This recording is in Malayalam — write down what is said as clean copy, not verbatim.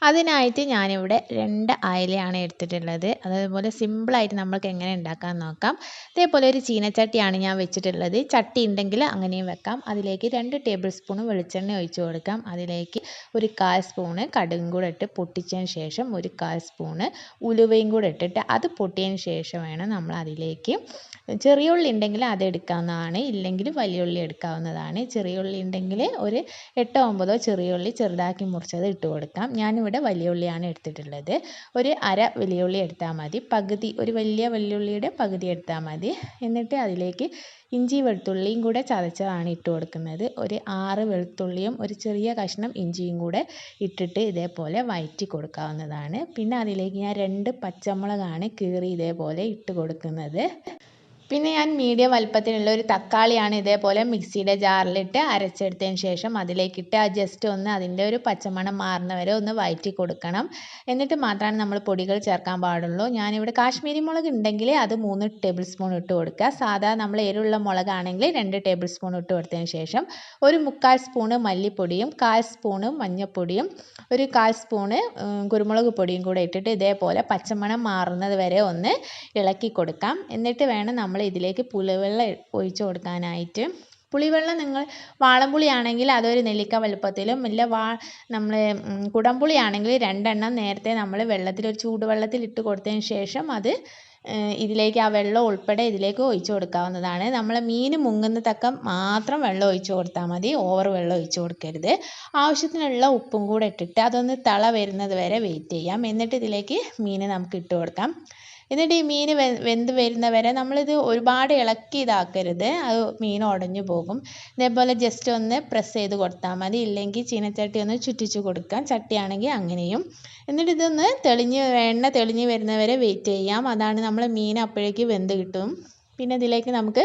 അതിനായിട്ട് ഞാനിവിടെ 2 അയലയാണ് എടുത്തിട്ടുള്ളത്. അതേപോലെ സിമ്പിളായിട്ട് നമ്മൾക്ക് എങ്ങനെ ഉണ്ടാക്കാൻ നോക്കാം. അതേപോലെ ഒരു ചീനച്ചട്ടിയാണ് ഞാൻ വെച്ചിട്ടുള്ളത്. ചട്ടി ഉണ്ടെങ്കിൽ അങ്ങനെയും വെക്കാം. അതിലേക്ക് 2 ടേബിൾ സ്പൂൺ വെളിച്ചെണ്ണ ഒഴിച്ച് കൊടുക്കാം. അതിലേക്ക് ഒരു 1/4 സ്പൂണ് കടുകും കൂടെ ഇട്ട് പൊട്ടിച്ചതിന് ശേഷം ഒരു 1/4 സ്പൂണ് ഉലുവയും കൂടെ ഇട്ടിട്ട് അത് പൊട്ടിയതിന് ശേഷം വേണം നമ്മൾ അതിലേക്ക് ചെറിയ ഉള്ളി ഉണ്ടെങ്കിൽ അത് എടുക്കാവുന്നതാണ്, ഇല്ലെങ്കിൽ വലിയ ഉള്ളി എടുക്കാവുന്നതാണ്. ചെറിയ ഉള്ളി ഉണ്ടെങ്കിൽ ഒരു 8 9 ചെറിയ ഉള്ളി ചെറുതാക്കി മുറിച്ചത് ഇട്ട് കൊടുക്കാം. ഞാനിവിടെ വലിയ ഉള്ളിയാണ് എടുത്തിട്ടുള്ളത്. ഒരു അര വലിയ ഉള്ളി എടുത്താൽ മതി, പകുതി ഒരു വലിയ വെള്ളുള്ളിയുടെ പകുതി എടുത്താൽ മതി. എന്നിട്ട് അതിലേക്ക് ഇഞ്ചി വെളുത്തുള്ളിയും കൂടെ ചതച്ചതാണ് ഇട്ട് കൊടുക്കുന്നത്. ഒരു 6 വെളുത്തുള്ളിയും ഒരു ചെറിയ കഷ്ണം ഇഞ്ചിയും കൂടെ ഇട്ടിട്ട് ഇതേപോലെ വഴറ്റി കൊടുക്കാവുന്നതാണ്. പിന്നെ അതിലേക്ക് ഞാൻ 2 പച്ചമുളകാണ് കീറി ഇതേപോലെ ഇട്ട് കൊടുക്കുന്നത്. പിന്നെ ഞാൻ മീഡിയം വലുപ്പത്തിലുള്ള ഒരു തക്കാളിയാണ് ഇതേപോലെ മിക്സിയുടെ ജാറിലിട്ട് അരച്ചെടുത്തതിന് ശേഷം അതിലേക്കിട്ട് ജസ്റ്റ് ഒന്ന് അതിൻ്റെ ഒരു പച്ചമണം മാറുന്നവരെ ഒന്ന് വഴറ്റി കൊടുക്കണം. എന്നിട്ട് മാത്രമാണ് നമ്മൾ പൊടികൾ ചേർക്കാൻ പാടുള്ളൂ. ഞാനിവിടെ കാശ്മീരി മുളക് ഉണ്ടെങ്കിൽ അത് 3 ടേബിൾ സ്പൂൺ ഇട്ട് കൊടുക്കുക. സാധാ നമ്മൾ എരിവുള്ള മുളകാണെങ്കിൽ 2 ടേബിൾ സ്പൂൺ ഇട്ട് കൊടുത്തതിന് ശേഷം ഒരു 3/4 സ്പൂണ് മല്ലിപ്പൊടിയും 1/4 സ്പൂണ് മഞ്ഞൾപ്പൊടിയും ഒരു 1/4 സ്പൂണ് കുരുമുളക് പൊടിയും കൂടെ ഇട്ടിട്ട് ഇതേപോലെ പച്ചമണം മാറുന്നത് വരെ ഒന്ന് ഇളക്കി കൊടുക്കാം. എന്നിട്ട് വേണം നമ്മൾ ഇതിലേക്ക് പുളിവെള്ളം ഒഴിച്ച് കൊടുക്കാനായിട്ട്. പുളിവെള്ളം നിങ്ങൾ വാളംപുളി ആണെങ്കിൽ അതൊരു നെല്ലിക്ക വലുപ്പത്തിലും, ഇല്ല നമ്മൾ കുടംപുളി ആണെങ്കിൽ 2 എണ്ണം നേരത്തെ നമ്മൾ വെള്ളത്തിൽ ഒരു ചൂടുവെള്ളത്തിൽ ഇട്ട് കൊടുത്തതിന് ശേഷം അത് ഇതിലേക്ക് ആ വെള്ളം ഉൾപ്പെടെ ഇതിലേക്ക് ഒഴിച്ച് കൊടുക്കാവുന്നതാണ്. നമ്മൾ മീൻ മുങ്ങുന്ന തക്കം മാത്രം വെള്ളം ഒഴിച്ച് കൊടുത്താൽ മതി, ഓവർ വെള്ളം ഒഴിച്ച് കൊടുക്കരുത്. ആവശ്യത്തിനുള്ള ഉപ്പും കൂടെ ഇട്ടിട്ട് അതൊന്ന് തിള വരുന്നത് വരെ വെയിറ്റ് ചെയ്യാം. എന്നിട്ട് ഇതിലേക്ക് മീൻ നമുക്ക് ഇട്ട് കൊടുക്കാം. എന്നിട്ട് ഈ മീൻ വെന്ത് വരുന്നവരെ നമ്മളിത് ഒരുപാട് ഇളക്കി ഇതാക്കരുത്, അത് മീൻ ഉടഞ്ഞു പോകും. ഇതേപോലെ ജസ്റ്റ് ഒന്ന് പ്രസ് ചെയ്ത് കൊടുത്താൽ മതി, ഇല്ലെങ്കിൽ ചീനച്ചട്ടി ഒന്ന് ചുറ്റിച്ച് കൊടുക്കാം, ചട്ടിയാണെങ്കിൽ അങ്ങനെയും. എന്നിട്ട് ഇതൊന്ന് എണ്ണ തെളിഞ്ഞ് വരുന്നവരെ വെയിറ്റ് ചെയ്യാം. അതാണ് നമ്മൾ മീൻ അപ്പോഴേക്ക് വെന്ത് കിട്ടും. പിന്നെ ഇതിലേക്ക് നമുക്ക്